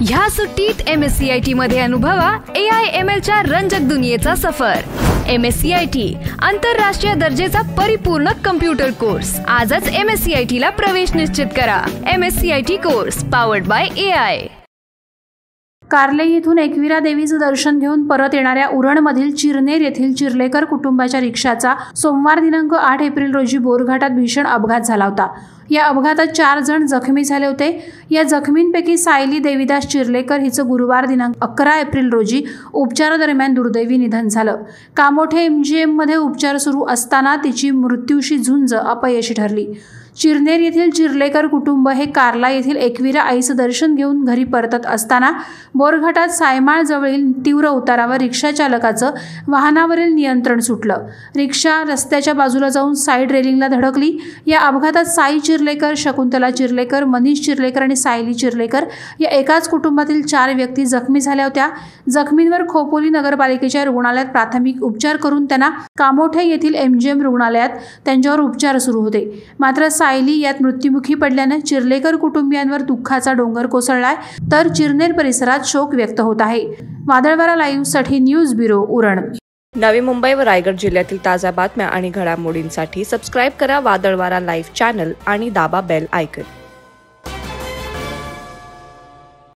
ह्या सुट्टीत MSCIT मध्ये अनुभवा AI/ML च्या रंजक दुनियेचा सफर। MSCIT आंतरराष्ट्रीय दर्जेचा परिपूर्ण कम्प्युटर कोर्स। आजच MSCIT ला प्रवेश निश्चित करा। MSCIT course powered by AI। कार्ले येथून एकविरा देवीचे दर्शन घेऊन परत येणाऱ्या उरणमधील चिरनेर येथील चिर्लेकर कुटुंबाच्या रिक्षाचा सोमवार दिनांक 8 एप्रिल रोजी बोरघाटात भीषण अपघात झाला होता। या अपघातात 4 जण जखमी झाले होते। या जखमींपैकी सायली देवीदास चिर्लेकर हिचं गुरुवार दिनांक 11 एप्रिल रोजी उपचारादरम्यान दुर्दैवी निधन झालं। कामोठे MGM मध्ये उपचार सुरू असताना तिची मृत्यूशी झुंज अपयशी ठरली। चिरनेर येथील चिर्लेकर कुटुंब हे कार्ला येथील एकविरा आईचं दर्शन घेऊन घरी परतत असताना बोरघाटात सायमाळ जवळील तीव्र उतारावर रिक्षा चालकाचं वाहनावरील नियंत्रण सुटलं। रिक्षा रस्त्याच्या बाजूला जाऊन साईड रेलिंगला धडकली। या अपघातात साई चिर्लेकर, शकुंतला चिर्लेकर, मनीष चिर्लेकर आणि सायली चिर्लेकर या एकाच कुटुंबातील 4 व्यक्ती जखमी झाल्या होत्या। जखमींवर खोपोली नगरपालिकेच्या रुग्णालयात प्राथमिक उपचार करून त्यांना कामोठे येथील MGM रुग्णालयात त्यांच्यावर उपचार सुरू होते। मात्र सायली यात मृत्युमुखी पडल्याने चिर्लेकर कुटुंबियांवर दुःखाचा डोंगर कोसळलाय, तर चिरनेर परिसरात शोक व्यक्त होत आहे। वादळवारा लाईव्ह साठी न्यूज ब्युरो उरण। नवी मुंबई व रायगड जिल्ह्यातील ताज्या बातम्या आणि घडामोडींसाठी सबस्क्राइब करा वादळवारा लाईव्ह चॅनल आणि दाबा बेल आयकॉन।